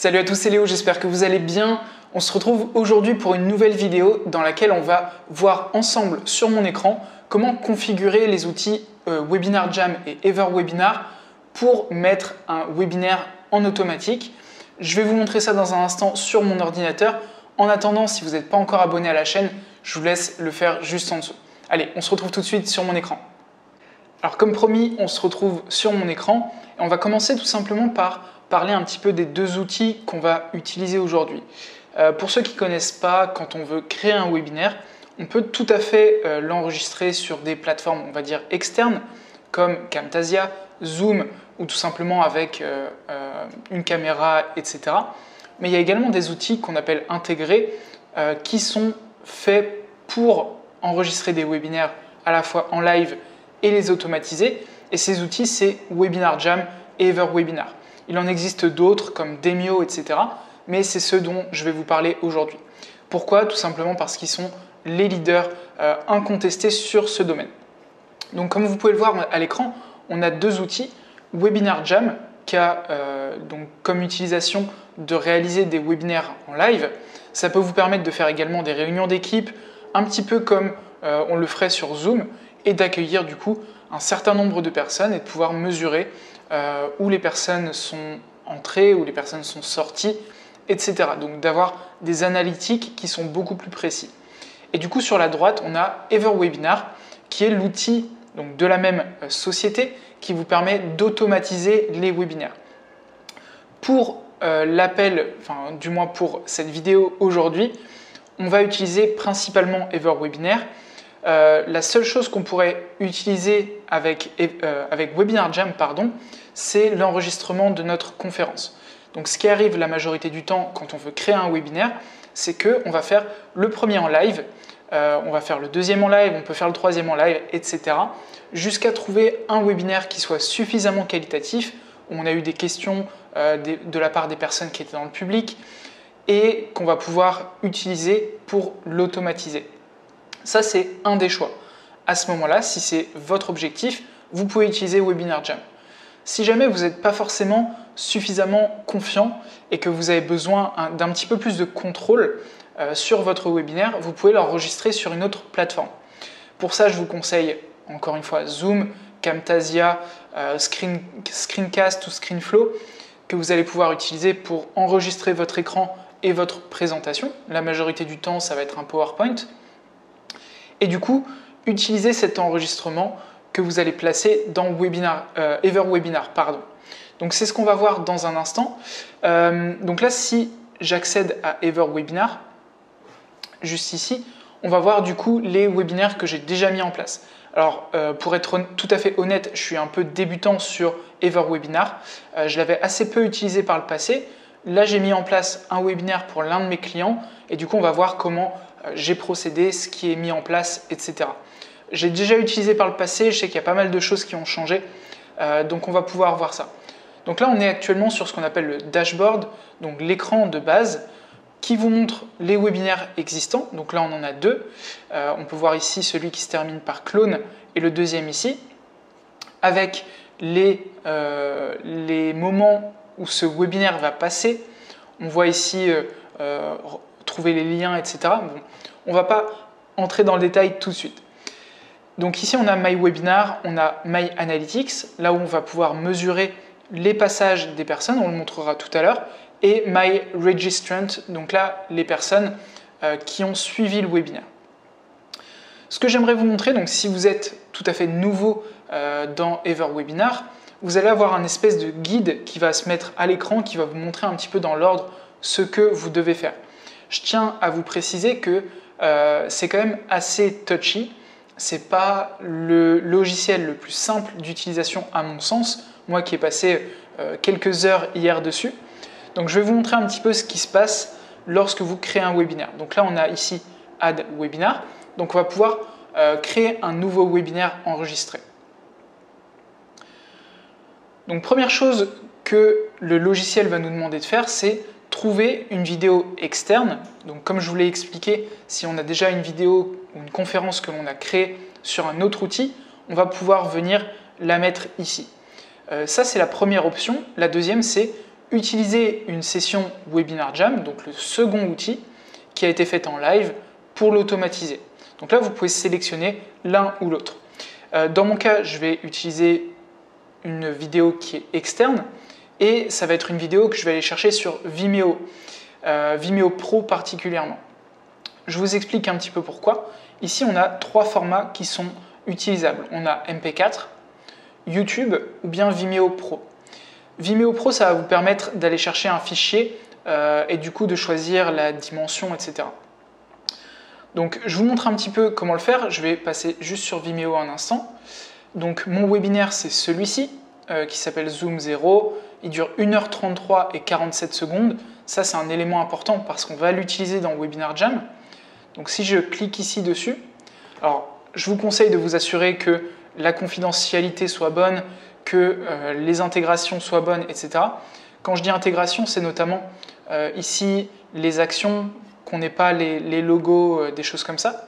Salut à tous, c'est Léo, j'espère que vous allez bien. On se retrouve aujourd'hui pour une nouvelle vidéo dans laquelle on va voir ensemble sur mon écran comment configurer les outils Webinar Jam et EverWebinar pour mettre un webinaire en automatique. Je vais vous montrer ça dans un instant sur mon ordinateur. En attendant, si vous n'êtes pas encore abonné à la chaîne, je vous laisse le faire juste en dessous. Allez, on se retrouve tout de suite sur mon écran. Alors comme promis, on se retrouve sur mon écran et on va commencer tout simplement par parler un petit peu des deux outils qu'on va utiliser aujourd'hui. Pour ceux qui ne connaissent pas, quand on veut créer un webinaire, on peut tout à fait l'enregistrer sur des plateformes, on va dire externes, comme Camtasia, Zoom ou tout simplement avec une caméra, etc. Mais il y a également des outils qu'on appelle intégrés qui sont faits pour enregistrer des webinaires à la fois en live et les automatiser. Et ces outils, c'est Webinar Jam et EverWebinar. Il en existe d'autres comme Demio, etc. Mais c'est ceux dont je vais vous parler aujourd'hui. Pourquoi? Tout simplement parce qu'ils sont les leaders incontestés sur ce domaine. Donc comme vous pouvez le voir à l'écran, on a deux outils. Webinar Jam qui a donc comme utilisation de réaliser des webinaires en live. Ça peut vous permettre de faire également des réunions d'équipe, un petit peu comme on le ferait sur Zoom, et d'accueillir du coup un certain nombre de personnes et de pouvoir mesurer où les personnes sont entrées, où les personnes sont sorties, etc. Donc d'avoir des analytiques qui sont beaucoup plus précis. Et du coup sur la droite, on a EverWebinar qui est l'outil donc, de la même société qui vous permet d'automatiser les webinaires. Pour l'appel, enfin du moins pour cette vidéo aujourd'hui, on va utiliser principalement EverWebinar. La seule chose qu'on pourrait utiliser avec Webinar Jam, c'est l'enregistrement de notre conférence. Donc ce qui arrive la majorité du temps quand on veut créer un webinaire, c'est qu'on va faire le premier en live, on va faire le deuxième en live, on peut faire le troisième en live, etc. jusqu'à trouver un webinaire qui soit suffisamment qualitatif, où on a eu des questions de la part des personnes qui étaient dans le public et qu'on va pouvoir utiliser pour l'automatiser. Ça, c'est un des choix. À ce moment-là, si c'est votre objectif, vous pouvez utiliser Webinar Jam. Si jamais vous n'êtes pas forcément suffisamment confiant et que vous avez besoin d'un petit peu plus de contrôle sur votre webinaire, vous pouvez l'enregistrer sur une autre plateforme. Pour ça, je vous conseille encore une fois Zoom, Camtasia, Screencast ou Screenflow que vous allez pouvoir utiliser pour enregistrer votre écran et votre présentation. La majorité du temps, ça va être un PowerPoint. Et du coup, utilisez cet enregistrement que vous allez placer dans EverWebinar. Donc c'est ce qu'on va voir dans un instant. Donc là, si j'accède à EverWebinar, juste ici, on va voir du coup les webinaires que j'ai déjà mis en place. Alors pour être tout à fait honnête, je suis un peu débutant sur EverWebinar. Je l'avais assez peu utilisé par le passé. Là, j'ai mis en place un webinaire pour l'un de mes clients et du coup, on va voir comment j'ai procédé, ce qui est mis en place, etc. J'ai déjà utilisé par le passé, je sais qu'il y a pas mal de choses qui ont changé, donc on va pouvoir voir ça. Donc là, on est actuellement sur ce qu'on appelle le dashboard, donc l'écran de base, qui vous montre les webinaires existants. Donc là, on en a deux. On peut voir ici celui qui se termine par clone et le deuxième ici, avec les moments où ce webinaire va passer. On voit ici trouver les liens, etc. Bon, on ne va pas entrer dans le détail tout de suite. Donc ici, on a My Webinar, on a My Analytics, là où on va pouvoir mesurer les passages des personnes, on le montrera tout à l'heure, et My Registrant, donc là, les personnes qui ont suivi le webinaire. Ce que j'aimerais vous montrer, donc si vous êtes tout à fait nouveau dans EverWebinar, vous allez avoir un espèce de guide qui va se mettre à l'écran, qui va vous montrer un petit peu dans l'ordre ce que vous devez faire. Je tiens à vous préciser que c'est quand même assez touchy. Ce n'est pas le logiciel le plus simple d'utilisation à mon sens, moi qui ai passé quelques heures hier dessus. Donc je vais vous montrer un petit peu ce qui se passe lorsque vous créez un webinaire. Donc là on a ici Add Webinar, donc on va pouvoir créer un nouveau webinaire enregistré. Donc première chose que le logiciel va nous demander de faire, c'est trouver une vidéo externe. Donc comme je vous l'ai expliqué, si on a déjà une vidéo ou une conférence que l'on a créée sur un autre outil, on va pouvoir venir la mettre ici. Ça, c'est la première option. La deuxième, c'est utiliser une session Webinar Jam, donc le second outil qui a été fait en live pour l'automatiser. Donc là, vous pouvez sélectionner l'un ou l'autre. Dans mon cas, je vais utiliser une vidéo qui est externe et ça va être une vidéo que je vais aller chercher sur Vimeo, Vimeo Pro particulièrement. Je vous explique un petit peu pourquoi. Ici, on a 3 formats qui sont utilisables. On a MP4, YouTube ou bien Vimeo Pro. Vimeo Pro, ça va vous permettre d'aller chercher un fichier et du coup de choisir la dimension, etc. Donc je vous montre un petit peu comment le faire. Je vais passer juste sur Vimeo un instant. Donc mon webinaire, c'est celui-ci qui s'appelle Zoom 0. Il dure 1h33 et 47 secondes. Ça, c'est un élément important parce qu'on va l'utiliser dans Webinar Jam. Donc si je clique ici dessus, alors je vous conseille de vous assurer que la confidentialité soit bonne, que les intégrations soient bonnes, etc. Quand je dis intégration, c'est notamment ici les actions, qu'on n'ait pas les logos, des choses comme ça.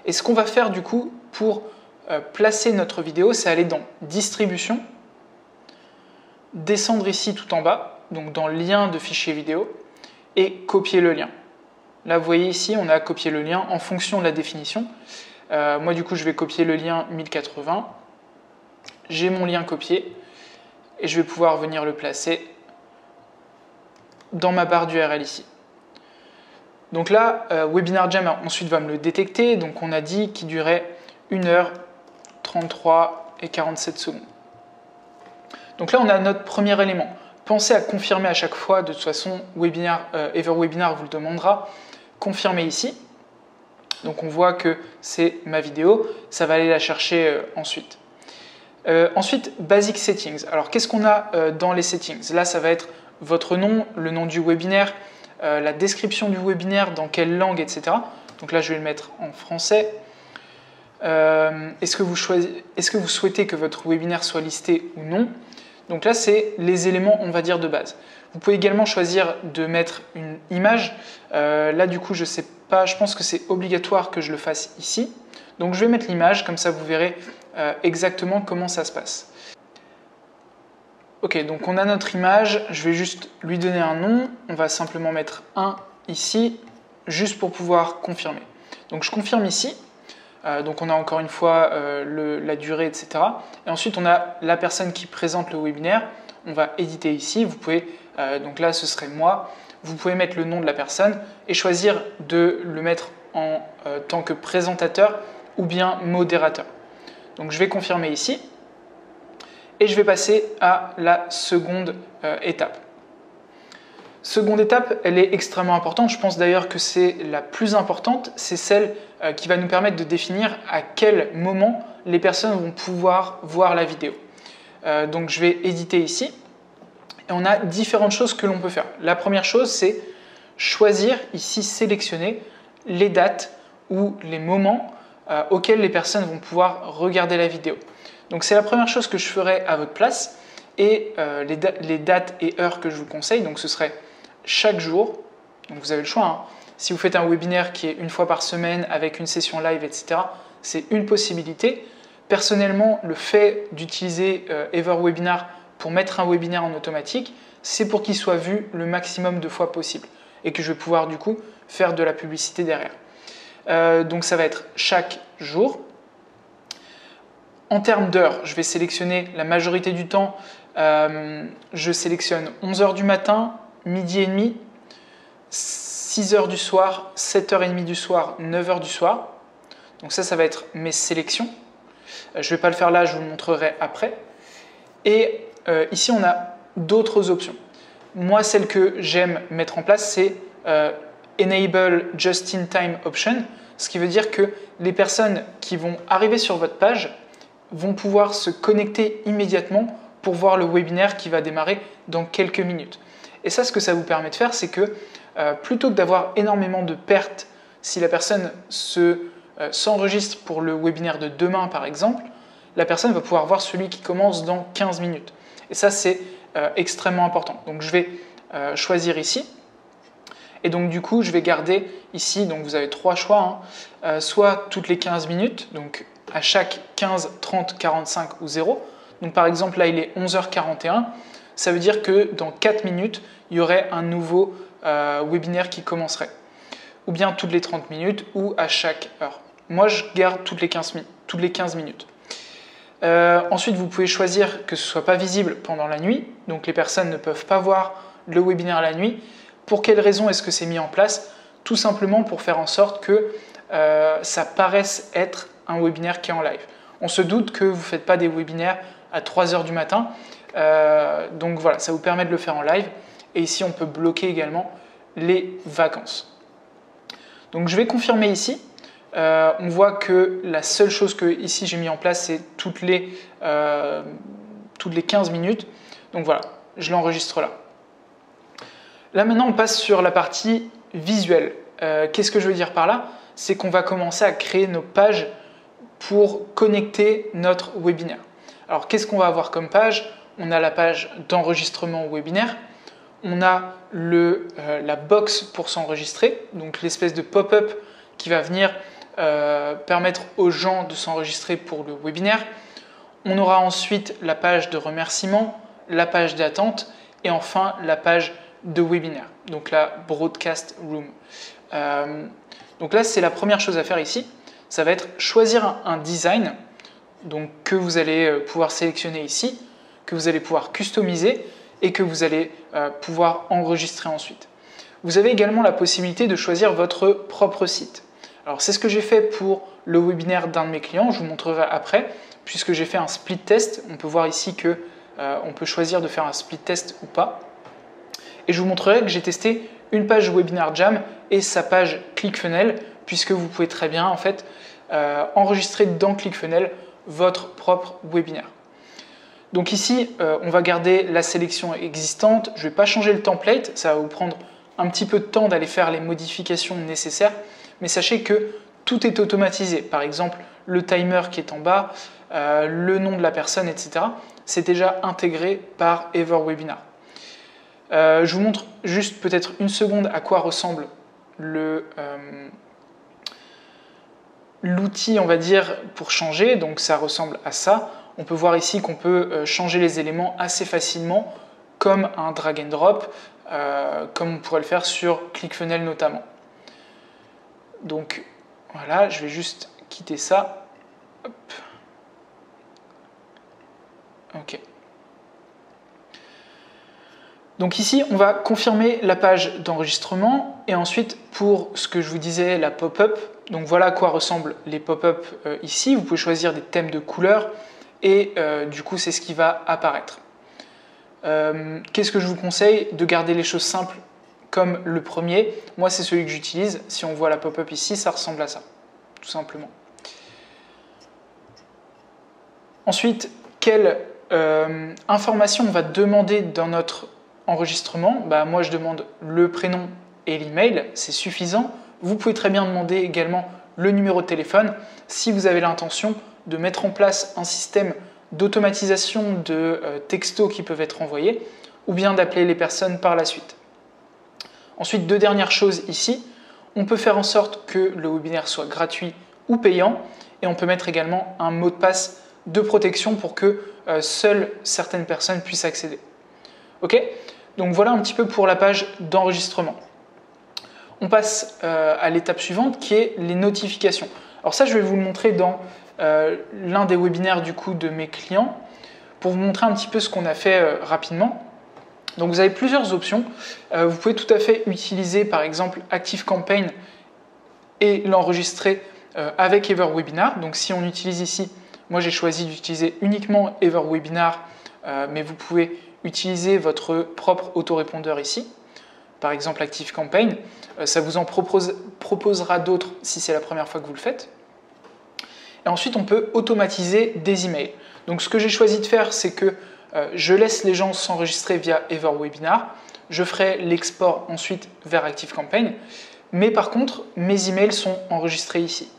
Et ce qu'on va faire du coup pour placer notre vidéo, c'est aller dans Distribution, descendre ici tout en bas, donc dans Lien de fichier vidéo, et copier le lien. Là, vous voyez ici, on a copié le lien en fonction de la définition. Moi, du coup, je vais copier le lien 1080. J'ai mon lien copié et je vais pouvoir venir le placer dans ma barre d'URL ici. Donc là, Webinar Jam ensuite va me le détecter. Donc on a dit qu'il durait 1h33 et 47 secondes. Donc là, on a notre premier élément. Pensez à confirmer à chaque fois. De toute façon, EverWebinar vous le demandera. Confirmez ici. Donc on voit que c'est ma vidéo. Ça va aller la chercher ensuite. Ensuite, Basic Settings. Alors qu'est-ce qu'on a dans les settings? Là, ça va être votre nom, le nom du webinaire, la description du webinaire, dans quelle langue, etc. Donc là, je vais le mettre en français. Est-ce que vous souhaitez que votre webinaire soit listé ou non? Donc là, c'est les éléments, on va dire, de base. Vous pouvez également choisir de mettre une image. Là, du coup, je ne sais pas, je pense que c'est obligatoire que je le fasse ici. Donc je vais mettre l'image, comme ça vous verrez exactement comment ça se passe. Ok, donc on a notre image, je vais juste lui donner un nom, on va simplement mettre 1 ici, juste pour pouvoir confirmer. Donc je confirme ici, donc on a encore une fois la durée, etc. Et ensuite on a la personne qui présente le webinaire, on va éditer ici, vous pouvez, donc là ce serait moi, vous pouvez mettre le nom de la personne et choisir de le mettre en tant que présentateur ou bien modérateur. Donc je vais confirmer ici. Et je vais passer à la seconde étape. Seconde étape, elle est extrêmement importante. Je pense d'ailleurs que c'est la plus importante. C'est celle qui va nous permettre de définir à quel moment les personnes vont pouvoir voir la vidéo. Donc je vais éditer ici. Et on a différentes choses que l'on peut faire. La première chose, c'est choisir ici, sélectionner les dates ou les moments auxquels les personnes vont pouvoir regarder la vidéo. Donc c'est la première chose que je ferai à votre place et les dates et heures que je vous conseille, donc ce serait chaque jour, donc vous avez le choix, hein. Si vous faites un webinaire qui est une fois par semaine avec une session live, etc., c'est une possibilité. Personnellement, le fait d'utiliser EverWebinar pour mettre un webinaire en automatique, c'est pour qu'il soit vu le maximum de fois possible et que je vais pouvoir du coup faire de la publicité derrière. Donc ça va être chaque jour. En termes d'heures, je vais sélectionner la majorité du temps. Je sélectionne 11h du matin, midi et demi, 6h du soir, 7h30 du soir, 9h du soir. Donc ça va être mes sélections. Je ne vais pas le faire là, je vous le montrerai après. Et ici, on a d'autres options. Moi, celle que j'aime mettre en place, c'est Enable Just-in-Time Option, ce qui veut dire que les personnes qui vont arriver sur votre page vont pouvoir se connecter immédiatement pour voir le webinaire qui va démarrer dans quelques minutes. Et ça, ce que ça vous permet de faire, c'est que plutôt que d'avoir énormément de pertes si la personne s'enregistre pour le webinaire de demain, par exemple, la personne va pouvoir voir celui qui commence dans 15 minutes. Et ça, c'est extrêmement important. Donc, je vais choisir ici. Et donc, du coup, je vais garder ici, donc vous avez 3 choix, hein, soit toutes les 15 minutes, donc à chaque 15, 30, 45 ou 0. Donc par exemple, là, il est 11h41. Ça veut dire que dans 4 minutes, il y aurait un nouveau webinaire qui commencerait. Ou bien toutes les 30 minutes ou à chaque heure. Moi, je garde toutes les 15 minutes. Ensuite, vous pouvez choisir que ce ne soit pas visible pendant la nuit. Donc, les personnes ne peuvent pas voir le webinaire la nuit. Pour quelle raison est-ce que c'est mis en place? Tout simplement pour faire en sorte que ça paraisse être un webinaire qui est en live. On se doute que vous ne faites pas des webinaires à 3 heures du matin. Donc voilà, ça vous permet de le faire en live. Et ici, on peut bloquer également les vacances. Donc je vais confirmer ici. On voit que la seule chose que ici j'ai mis en place, c'est toutes les 15 minutes. Donc voilà, je l'enregistre là. Là maintenant, on passe sur la partie visuelle. Qu'est-ce que je veux dire par là? C'est qu'on va commencer à créer nos pages pour connecter notre webinaire. Alors qu'est-ce qu'on va avoir comme page? On a la page d'enregistrement webinaire. On a la box pour s'enregistrer, donc l'espèce de pop-up qui va venir permettre aux gens de s'enregistrer pour le webinaire. On aura ensuite la page de remerciement, la page d'attente et enfin la page de webinaire, donc la broadcast room. Donc là, c'est la première chose à faire ici. Ça va être choisir un design donc, que vous allez pouvoir sélectionner ici, que vous allez pouvoir customiser et que vous allez pouvoir enregistrer ensuite. Vous avez également la possibilité de choisir votre propre site. Alors c'est ce que j'ai fait pour le webinaire d'un de mes clients, je vous montrerai après, puisque j'ai fait un split test. On peut voir ici que on peut choisir de faire un split test ou pas. Et je vous montrerai que j'ai testé une page Webinar Jam et sa page ClickFunnels, puisque vous pouvez très bien en fait enregistrer dans ClickFunnels votre propre webinaire. Donc ici, on va garder la sélection existante. Je ne vais pas changer le template, ça va vous prendre un petit peu de temps d'aller faire les modifications nécessaires, mais sachez que tout est automatisé. Par exemple, le timer qui est en bas, le nom de la personne, etc. C'est déjà intégré par EverWebinar. Je vous montre juste peut-être une seconde à quoi ressemble l'outil, on va dire, pour changer. Donc ça ressemble à ça. On peut voir ici qu'on peut changer les éléments assez facilement, comme un drag and drop, comme on pourrait le faire sur ClickFunnels notamment. Donc voilà, je vais juste quitter ça. Hop. Ok. Donc ici, on va confirmer la page d'enregistrement et ensuite pour ce que je vous disais, la pop-up. Donc voilà à quoi ressemblent les pop-up ici. Vous pouvez choisir des thèmes de couleurs et du coup, c'est ce qui va apparaître. Qu'est-ce que je vous conseille? De garder les choses simples comme le premier. Moi, c'est celui que j'utilise. Si on voit la pop-up ici, ça ressemble à ça, tout simplement. Ensuite, quelle information on va demander dans notre enregistrement? Moi, je demande le prénom et l'email, c'est suffisant. Vous pouvez très bien demander également le numéro de téléphone si vous avez l'intention de mettre en place un système d'automatisation de textos qui peuvent être envoyés ou bien d'appeler les personnes par la suite. Ensuite, deux dernières choses ici. On peut faire en sorte que le webinaire soit gratuit ou payant et on peut mettre également un mot de passe de protection pour que seules certaines personnes puissent accéder. Ok? Donc voilà un petit peu pour la page d'enregistrement. On passe à l'étape suivante qui est les notifications. Alors ça, je vais vous le montrer dans l'un des webinaires du coup de mes clients pour vous montrer un petit peu ce qu'on a fait rapidement. Donc vous avez plusieurs options. Vous pouvez tout à fait utiliser par exemple ActiveCampaign et l'enregistrer avec EverWebinar. Donc si on utilise ici, moi j'ai choisi d'utiliser uniquement EverWebinar, mais vous pouvez utiliser votre propre autorépondeur ici. Par exemple ActiveCampaign, ça vous en proposera d'autres si c'est la première fois que vous le faites. Et ensuite, on peut automatiser des emails. Donc ce que j'ai choisi de faire, c'est que je laisse les gens s'enregistrer via EverWebinar. Je ferai l'export ensuite vers ActiveCampaign. Mais par contre, mes emails sont enregistrés ici.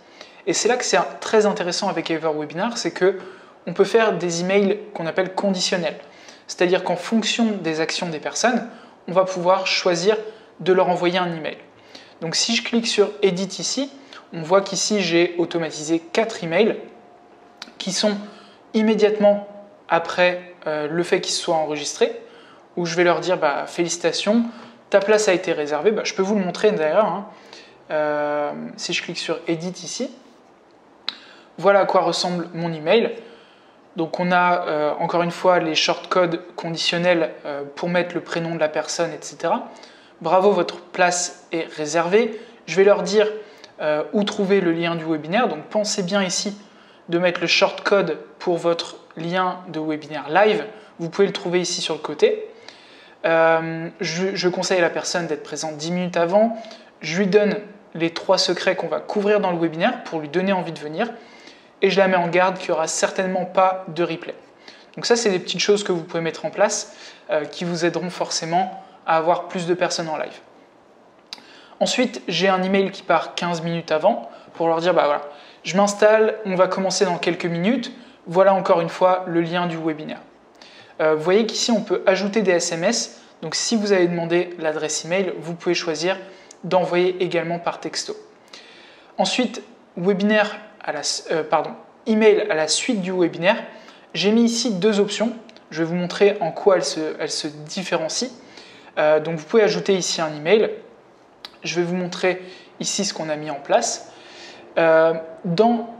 Et c'est là que c'est très intéressant avec EverWebinar, c'est qu'on peut faire des emails qu'on appelle conditionnels. C'est-à-dire qu'en fonction des actions des personnes, on va pouvoir choisir de leur envoyer un email. Donc si je clique sur Edit ici, on voit qu'ici j'ai automatisé 4 emails qui sont immédiatement après le fait qu'ils soient enregistrés. où je vais leur dire félicitations, ta place a été réservée. Je peux vous le montrer d'ailleurs, hein. Si je clique sur Edit ici, voilà à quoi ressemble mon email. Donc on a encore une fois les shortcodes conditionnels pour mettre le prénom de la personne, etc. Bravo, votre place est réservée. Je vais leur dire où trouver le lien du webinaire. Donc pensez bien ici de mettre le shortcode pour votre lien de webinaire live. Vous pouvez le trouver ici sur le côté. Je conseille à la personne d'être présente 10 minutes avant. Je lui donne les 3 secrets qu'on va couvrir dans le webinaire pour lui donner envie de venir. Et je la mets en garde qu'il n'y aura certainement pas de replay. Donc ça, c'est des petites choses que vous pouvez mettre en place qui vous aideront forcément à avoir plus de personnes en live. Ensuite, j'ai un email qui part 15 minutes avant pour leur dire, voilà, je m'installe, on va commencer dans quelques minutes. Voilà encore une fois le lien du webinaire. Vous voyez qu'ici, on peut ajouter des SMS. Donc si vous avez demandé l'adresse email, vous pouvez choisir d'envoyer également par texto. Ensuite, email à la suite du webinaire. J'ai mis ici 2 options. Je vais vous montrer en quoi elles se différencient. Donc vous pouvez ajouter ici un email. Je vais vous montrer ici ce qu'on a mis en place. Dans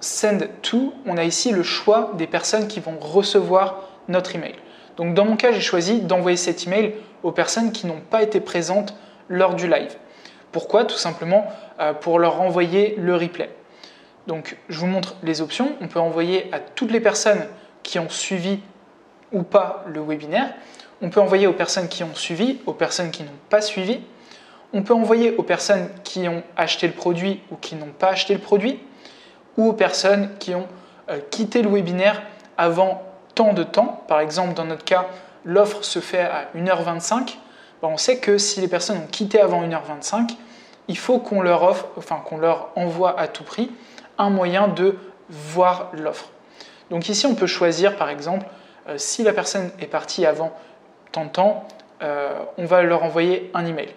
Send to, on a ici le choix des personnes qui vont recevoir notre email. Donc dans mon cas, j'ai choisi d'envoyer cet email aux personnes qui n'ont pas été présentes lors du live. Pourquoi? Tout simplement pour leur envoyer le replay. Donc je vous montre les options. On peut envoyer à toutes les personnes qui ont suivi ou pas le webinaire. On peut envoyer aux personnes qui ont suivi, aux personnes qui n'ont pas suivi. On peut envoyer aux personnes qui ont acheté le produit ou qui n'ont pas acheté le produit, ou aux personnes qui ont quitté le webinaire avant tant de temps. Par exemple, dans notre cas, l'offre se fait à 1h25. On sait que si les personnes ont quitté avant 1h25, il faut qu'on leur envoie à tout prix un moyen de voir l'offre. Donc ici, on peut choisir, par exemple, si la personne est partie avant tant de temps, on va leur envoyer un email.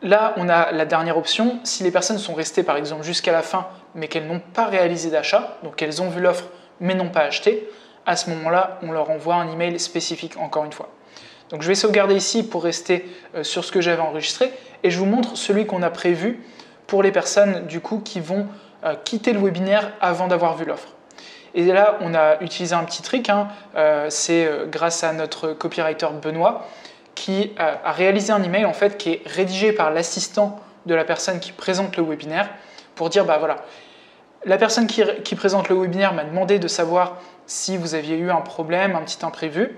Là, on a la dernière option. Si les personnes sont restées, par exemple, jusqu'à la fin, mais qu'elles n'ont pas réalisé d'achat, donc elles ont vu l'offre, mais n'ont pas acheté, à ce moment-là, on leur envoie un email spécifique, encore une fois. Donc je vais sauvegarder ici pour rester sur ce que j'avais enregistré, et je vous montre celui qu'on a prévu pour les personnes, du coup, qui vont quitter le webinaire avant d'avoir vu l'offre. Et là, on a utilisé un petit trick, c'est grâce à notre copywriter Benoît, qui a réalisé un email en fait qui est rédigé par l'assistant de la personne qui présente le webinaire pour dire voilà, la personne qui présente le webinaire m'a demandé de savoir si vous aviez eu un problème, un petit imprévu,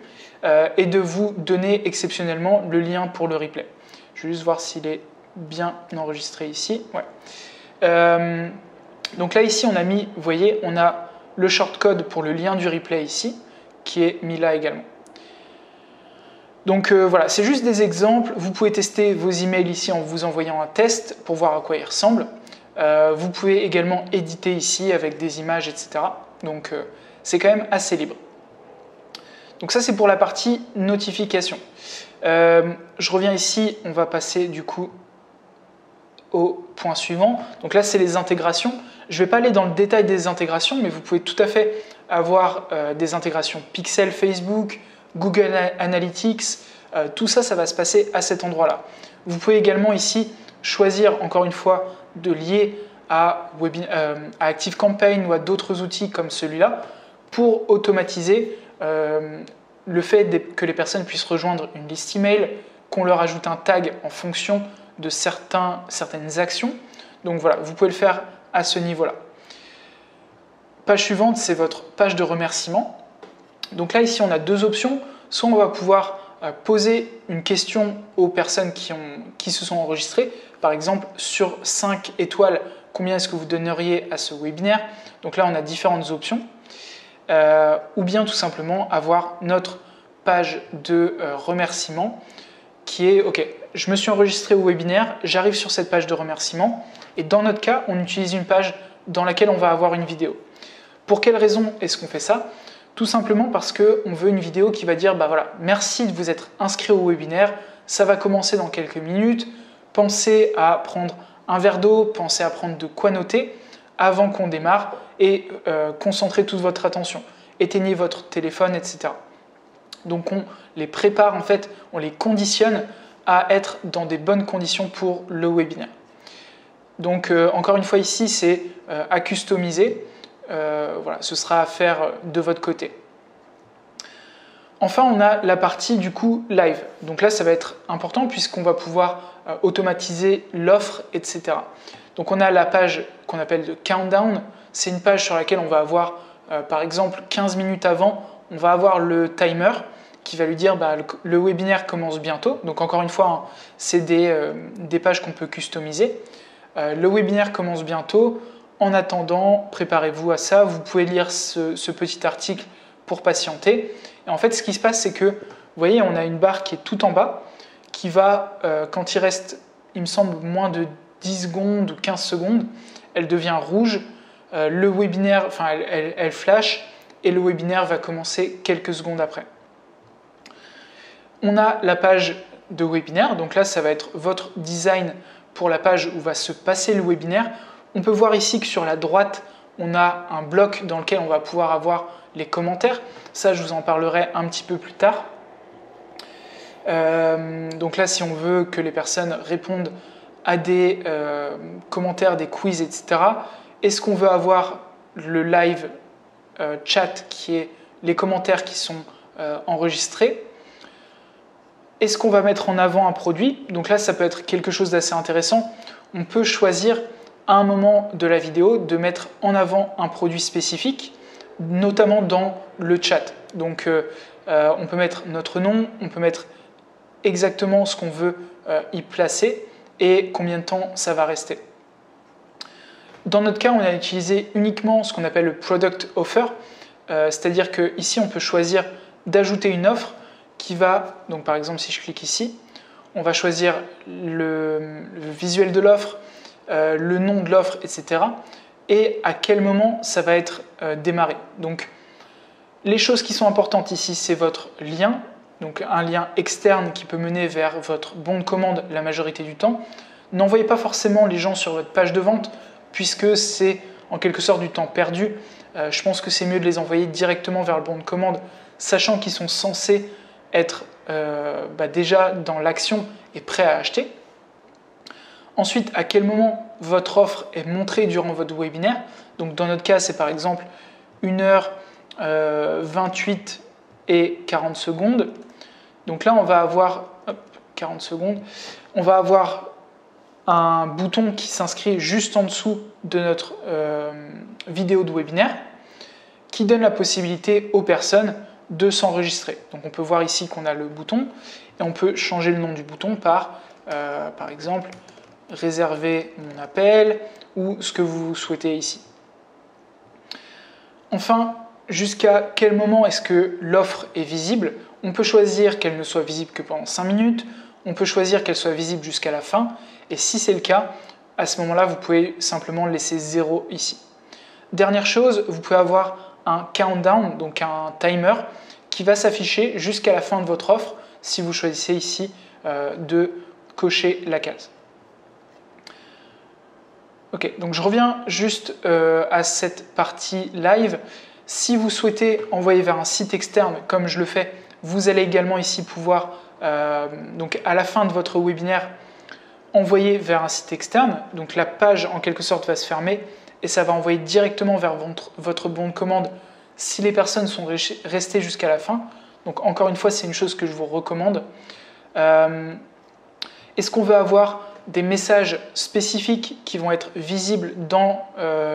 et de vous donner exceptionnellement le lien pour le replay. Je vais juste voir s'il est bien enregistré ici. Ouais. Donc là ici on a mis, vous voyez, on a le shortcode pour le lien du replay ici qui est mis là également. Donc voilà, c'est juste des exemples. Vous pouvez tester vos emails ici en vous envoyant un test pour voir à quoi ils ressemblent. Vous pouvez également éditer ici avec des images, etc. Donc c'est quand même assez libre. Donc ça c'est pour la partie notification. Je reviens ici, on va passer du coup au point suivant. Donc là c'est les intégrations. Je ne vais pas aller dans le détail des intégrations, mais vous pouvez tout à fait avoir des intégrations Pixel, Facebook, Google Analytics, tout ça, ça va se passer à cet endroit-là. Vous pouvez également ici choisir, encore une fois, de lier à ActiveCampaign ou à d'autres outils comme celui-là pour automatiser le fait que les personnes puissent rejoindre une liste email, qu'on leur ajoute un tag en fonction de certaines actions. Donc voilà, vous pouvez le faire à ce niveau-là. Page suivante, c'est votre page de remerciement. Donc là, ici, on a 2 options. Soit on va pouvoir poser une question aux personnes qui se sont enregistrées. Par exemple, sur 5 étoiles, combien est-ce que vous donneriez à ce webinaire? Donc là, on a différentes options. Ou bien tout simplement avoir notre page de remerciement qui est, OK, je me suis enregistré au webinaire, j'arrive sur cette page de remerciement. Et dans notre cas, on utilise une page dans laquelle on va avoir une vidéo. Pour quelle raison est-ce qu'on fait ça? Tout simplement parce qu'on veut une vidéo qui va dire voilà, merci de vous être inscrit au webinaire, ça va commencer dans quelques minutes, pensez à prendre un verre d'eau, pensez à prendre de quoi noter avant qu'on démarre et concentrez toute votre attention, éteignez votre téléphone, etc. Donc on les prépare, en fait, on les conditionne à être dans des bonnes conditions pour le webinaire. Donc encore une fois ici, c'est à customiser. Voilà, ce sera à faire de votre côté. Enfin, on a la partie du coup live. Donc là, ça va être important puisqu'on va pouvoir automatiser l'offre, etc. Donc on a la page qu'on appelle de countdown. C'est une page sur laquelle on va avoir, par exemple, 15 minutes avant, on va avoir le timer qui va lui dire le webinaire commence bientôt. Donc encore une fois, hein, c'est des pages qu'on peut customiser. Le webinaire commence bientôt. En attendant, préparez-vous à ça. Vous pouvez lire ce petit article pour patienter. Et en fait, ce qui se passe, c'est que, vous voyez, on a une barre qui est tout en bas, qui va, quand il reste, il me semble, moins de 10 secondes ou 15 secondes, elle devient rouge. Le webinaire, enfin, elle flash et le webinaire va commencer quelques secondes après. On a la page de webinaire. Donc là, ça va être votre design pour la page où va se passer le webinaire. On peut voir ici que sur la droite, on a un bloc dans lequel on va pouvoir avoir les commentaires. Ça, je vous en parlerai un petit peu plus tard. Donc là, si on veut que les personnes répondent à des commentaires, des quiz, etc., est-ce qu'on veut avoir le live chat qui est les commentaires qui sont enregistrés? Est-ce qu'on va mettre en avant un produit? Donc là, ça peut être quelque chose d'assez intéressant. On peut choisir à un moment de la vidéo de mettre en avant un produit spécifique, notamment dans le chat. Donc on peut mettre notre nom, on peut mettre exactement ce qu'on veut y placer et combien de temps ça va rester. Dans notre cas, on a utilisé uniquement ce qu'on appelle le product offer, c'est-à-dire qu'ici on peut choisir d'ajouter une offre qui va, donc par exemple si je clique ici, on va choisir le visuel de l'offre, le nom de l'offre, etc. et à quel moment ça va être démarré. Donc les choses qui sont importantes ici, c'est votre lien, donc un lien externe qui peut mener vers votre bon de commande la majorité du temps. N'envoyez pas forcément les gens sur votre page de vente puisque c'est en quelque sorte du temps perdu. Je pense que c'est mieux de les envoyer directement vers le bon de commande, sachant qu'ils sont censés être déjà dans l'action et prêts à acheter. Ensuite, à quel moment votre offre est montrée durant votre webinaire. Donc dans notre cas, c'est par exemple 1h28 et 40 secondes. Donc là, on va avoir 40 secondes. On va avoir un bouton qui s'inscrit juste en dessous de notre vidéo de webinaire qui donne la possibilité aux personnes de s'enregistrer. Donc on peut voir ici qu'on a le bouton et on peut changer le nom du bouton par exemple réserver mon appel ou ce que vous souhaitez ici. Enfin, jusqu'à quel moment est-ce que l'offre est visible? On peut choisir qu'elle ne soit visible que pendant 5 minutes, on peut choisir qu'elle soit visible jusqu'à la fin et si c'est le cas, à ce moment-là, vous pouvez simplement laisser 0 ici. Dernière chose, vous pouvez avoir un countdown, donc un timer, qui va s'afficher jusqu'à la fin de votre offre si vous choisissez ici de cocher la case. Ok, donc je reviens juste à cette partie live. Si vous souhaitez envoyer vers un site externe, comme je le fais, vous allez également ici pouvoir, donc à la fin de votre webinaire, envoyer vers un site externe. Donc la page en quelque sorte va se fermer et ça va envoyer directement vers votre bon de commande si les personnes sont restées jusqu'à la fin. Donc encore une fois, c'est une chose que je vous recommande. Est-ce qu'on veut avoir des messages spécifiques qui vont être visibles dans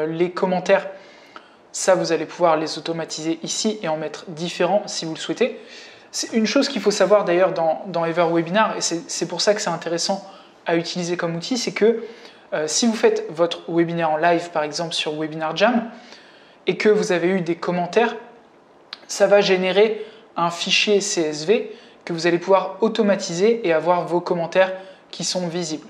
les commentaires? Ça, vous allez pouvoir les automatiser ici et en mettre différents si vous le souhaitez. C'est une chose qu'il faut savoir d'ailleurs dans EverWebinar, et c'est pour ça que c'est intéressant à utiliser comme outil, c'est que si vous faites votre webinaire en live, par exemple sur Webinar Jam, et que vous avez eu des commentaires, ça va générer un fichier CSV que vous allez pouvoir automatiser et avoir vos commentaires qui sont visibles.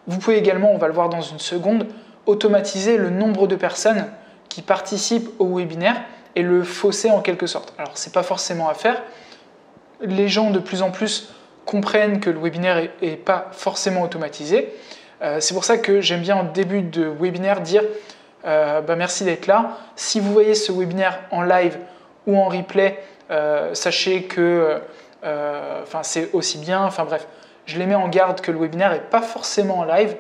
Vous pouvez également, on va le voir dans une seconde, automatiser le nombre de personnes qui participent au webinaire et le fausser en quelque sorte. Alors, ce n'est pas forcément à faire. Les gens de plus en plus comprennent que le webinaire n'est pas forcément automatisé. C'est pour ça que j'aime bien en début de webinaire dire merci d'être là. Si vous voyez ce webinaire en live ou en replay, sachez que c'est aussi bien, enfin bref, je les mets en garde que le webinaire n'est pas forcément en live,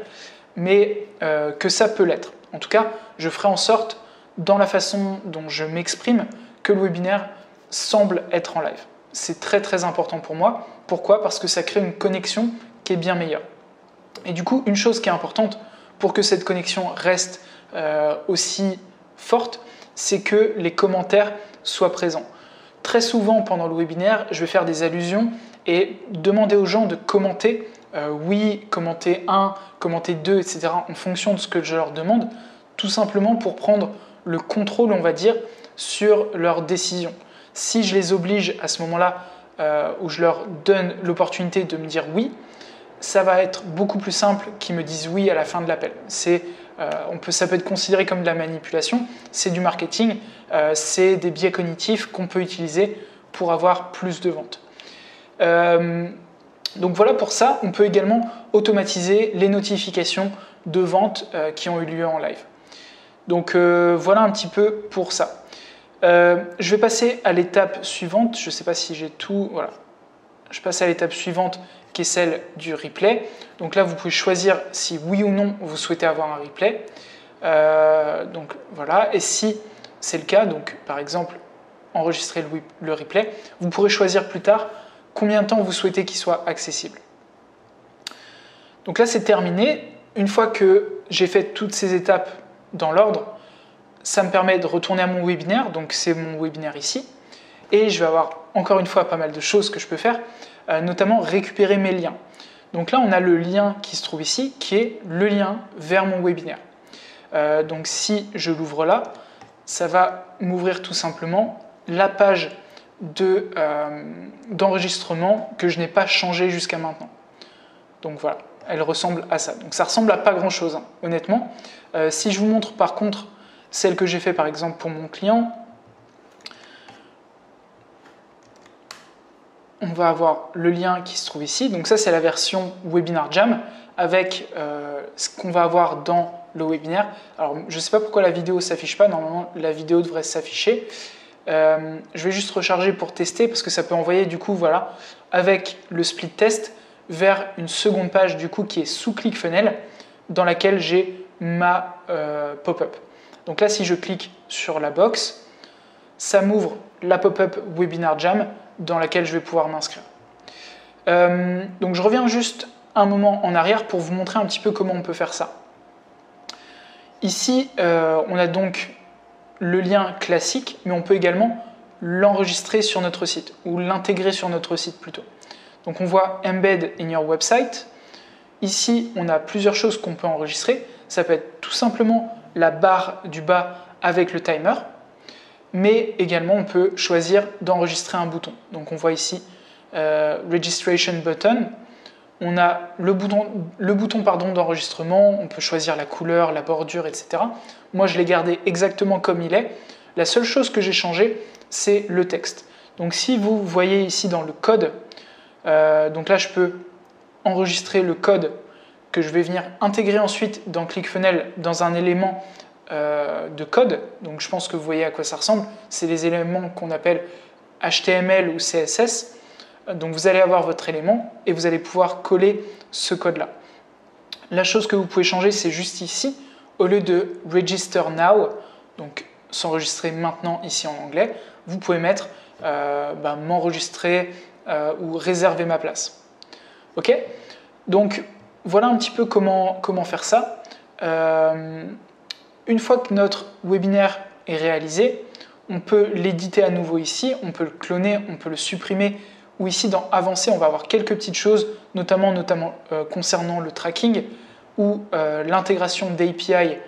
mais que ça peut l'être. En tout cas, je ferai en sorte, dans la façon dont je m'exprime, que le webinaire semble être en live. C'est très très important pour moi. Pourquoi? Parce que ça crée une connexion qui est bien meilleure. Et du coup, une chose qui est importante pour que cette connexion reste aussi forte, c'est que les commentaires soient présents. Très souvent, pendant le webinaire, je vais faire des allusions et demander aux gens de commenter, oui, commenter 1, commenter 2, etc., en fonction de ce que je leur demande, tout simplement pour prendre le contrôle, on va dire, sur leurs décisions. Si je les oblige à ce moment-là, où je leur donne l'opportunité de me dire oui, ça va être beaucoup plus simple qu'ils me disent oui à la fin de l'appel. Ça peut être considéré comme de la manipulation, c'est du marketing, c'est des biais cognitifs qu'on peut utiliser pour avoir plus de ventes. Donc voilà, pour ça, on peut également automatiser les notifications de ventes qui ont eu lieu en live. Donc voilà un petit peu pour ça. Je vais passer à l'étape suivante. Je ne sais pas si j'ai tout. Voilà. Je passe à l'étape suivante qui est celle du replay. Donc là, vous pouvez choisir si oui ou non vous souhaitez avoir un replay. Donc voilà. Et si c'est le cas, donc par exemple enregistrer le replay, vous pourrez choisir plus tard combien de temps vous souhaitez qu'il soit accessible. Donc là, c'est terminé. Une fois que j'ai fait toutes ces étapes dans l'ordre, ça me permet de retourner à mon webinaire, donc c'est mon webinaire ici, et je vais avoir encore une fois pas mal de choses que je peux faire, notamment récupérer mes liens. Donc là, on a le lien qui se trouve ici, qui est le lien vers mon webinaire. Donc si je l'ouvre là, ça va m'ouvrir tout simplement la page d'enregistrement que je n'ai pas changé jusqu'à maintenant. Donc voilà, elle ressemble à ça. Donc ça ressemble à pas grand chose, hein, honnêtement. Si je vous montre par contre celle que j'ai fait par exemple pour mon client, on va avoir le lien qui se trouve ici. Donc ça, c'est la version Webinar Jam avec ce qu'on va avoir dans le webinaire. Alors, je ne sais pas pourquoi la vidéo ne s'affiche pas. Normalement, la vidéo devrait s'afficher. Je vais juste recharger pour tester parce que ça peut envoyer du coup, voilà, avec le split test vers une seconde page du coup qui est sous ClickFunnels dans laquelle j'ai ma pop-up. Donc là, si je clique sur la box, ça m'ouvre la pop-up Webinar Jam dans laquelle je vais pouvoir m'inscrire. Donc je reviens juste un moment en arrière pour vous montrer un petit peu comment on peut faire ça. Ici, on a donc le lien classique, mais on peut également l'enregistrer sur notre site, ou l'intégrer sur notre site plutôt. Donc on voit Embed in your website. Ici, on a plusieurs choses qu'on peut enregistrer. Ça peut être tout simplement la barre du bas avec le timer, mais également on peut choisir d'enregistrer un bouton. Donc on voit ici Registration Button. On a le bouton d'enregistrement, on peut choisir la couleur, la bordure, etc. Moi, je l'ai gardé exactement comme il est. La seule chose que j'ai changé, c'est le texte. Donc si vous voyez ici dans le code, donc là, je peux enregistrer le code que je vais venir intégrer ensuite dans ClickFunnels dans un élément de code. Donc je pense que vous voyez à quoi ça ressemble. C'est les éléments qu'on appelle HTML ou CSS. Donc vous allez avoir votre élément et vous allez pouvoir coller ce code-là. La chose que vous pouvez changer, c'est juste ici, au lieu de Register Now, donc s'enregistrer maintenant ici en anglais, vous pouvez mettre m'enregistrer ou réserver ma place. Ok? Donc voilà un petit peu comment faire ça. Une fois que notre webinaire est réalisé, on peut l'éditer à nouveau ici, on peut le cloner, on peut le supprimer, ou ici dans Avancer, on va avoir quelques petites choses, notamment concernant le tracking ou l'intégration d'API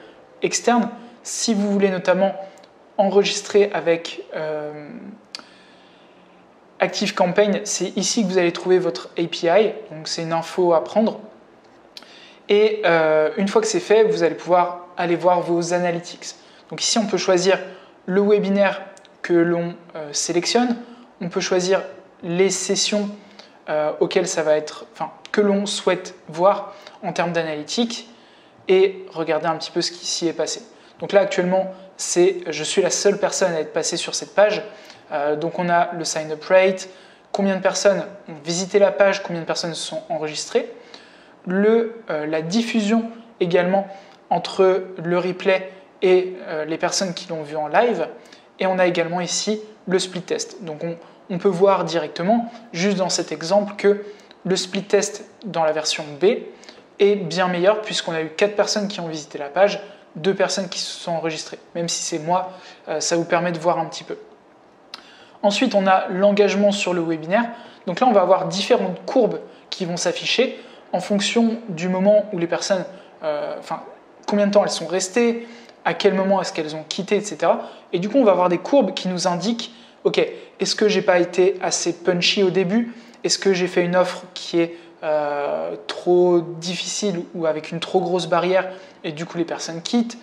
externes. Si vous voulez notamment enregistrer avec ActiveCampaign, c'est ici que vous allez trouver votre API, donc c'est une info à prendre. Et une fois que c'est fait, vous allez pouvoir aller voir vos analytics. Donc ici, on peut choisir le webinaire que l'on sélectionne, on peut choisir les sessions auxquelles ça va être, que l'on souhaite voir en termes d'analytics et regarder un petit peu ce qui s'y est passé. Donc là, actuellement, je suis la seule personne à être passée sur cette page. Donc on a le sign-up rate, combien de personnes ont visité la page, combien de personnes se sont enregistrées, la diffusion également entre le replay et les personnes qui l'ont vu en live, et on a également ici le split test. Donc on peut voir directement, juste dans cet exemple, que le split test dans la version B est bien meilleur puisqu'on a eu 4 personnes qui ont visité la page, 2 personnes qui se sont enregistrées. Même si c'est moi, ça vous permet de voir un petit peu. Ensuite, on a l'engagement sur le webinaire. Donc là, on va avoir différentes courbes qui vont s'afficher en fonction du moment où les personnes, combien de temps elles sont restées, à quel moment est-ce qu'elles ont quitté, etc. Et du coup, on va avoir des courbes qui nous indiquent, ok, est-ce que j'ai pas été assez punchy au début? Est-ce que j'ai fait une offre qui est trop difficile ou avec une trop grosse barrière et du coup les personnes quittent?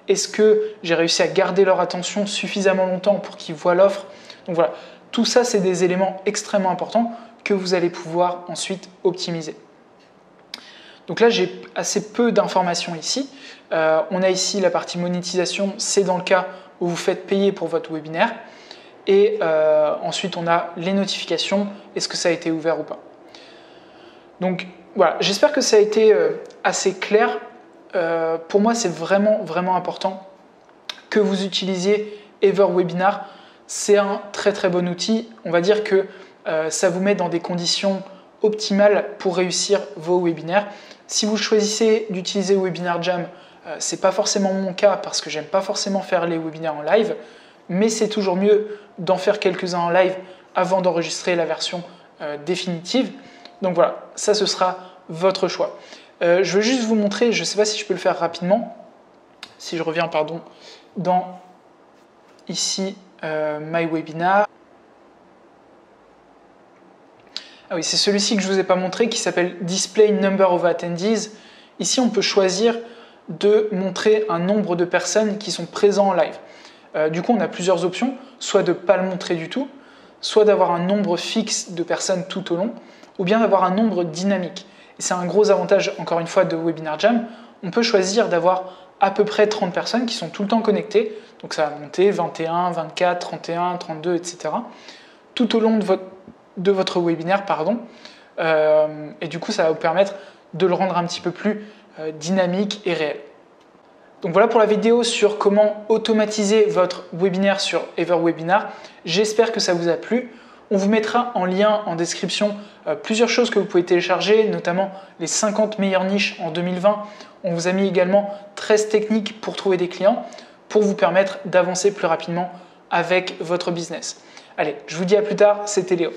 Est-ce que j'ai réussi à garder leur attention suffisamment longtemps pour qu'ils voient l'offre? Donc voilà, tout ça c'est des éléments extrêmement importants que vous allez pouvoir ensuite optimiser. Donc là j'ai assez peu d'informations ici. On a ici la partie monétisation, c'est dans le cas où vous faites payer pour votre webinaire. Et ensuite, on a les notifications, est-ce que ça a été ouvert ou pas. Donc voilà, j'espère que ça a été assez clair. Pour moi, c'est vraiment important que vous utilisiez EverWebinar. C'est un très bon outil. On va dire que ça vous met dans des conditions optimales pour réussir vos webinaires. Si vous choisissez d'utiliser Webinar Jam, ce n'est pas forcément mon cas parce que j'aime pas forcément faire les webinaires en live, mais c'est toujours mieux d'en faire quelques-uns en live avant d'enregistrer la version définitive. Donc voilà, ça ce sera votre choix. Je veux juste vous montrer, je ne sais pas si je peux le faire rapidement, si je reviens dans ici My Webinar. Ah oui, c'est celui-ci que je ne vous ai pas montré qui s'appelle Display Number of Attendees. Ici, on peut choisir de montrer un nombre de personnes qui sont présentes en live. Du coup, on a plusieurs options, soit de ne pas le montrer du tout, soit d'avoir un nombre fixe de personnes tout au long, ou bien d'avoir un nombre dynamique. Et c'est un gros avantage, encore une fois, de Webinar Jam. On peut choisir d'avoir à peu près 30 personnes qui sont tout le temps connectées. Donc ça va monter 21, 24, 31, 32, etc. tout au long de votre webinaire, pardon. Et du coup, ça va vous permettre de le rendre un petit peu plus dynamique et réel. Donc voilà pour la vidéo sur comment automatiser votre webinaire sur EverWebinar. J'espère que ça vous a plu. On vous mettra en lien en description plusieurs choses que vous pouvez télécharger, notamment les 50 meilleures niches en 2020. On vous a mis également 13 techniques pour trouver des clients pour vous permettre d'avancer plus rapidement avec votre business. Allez, je vous dis à plus tard, c'était Léo.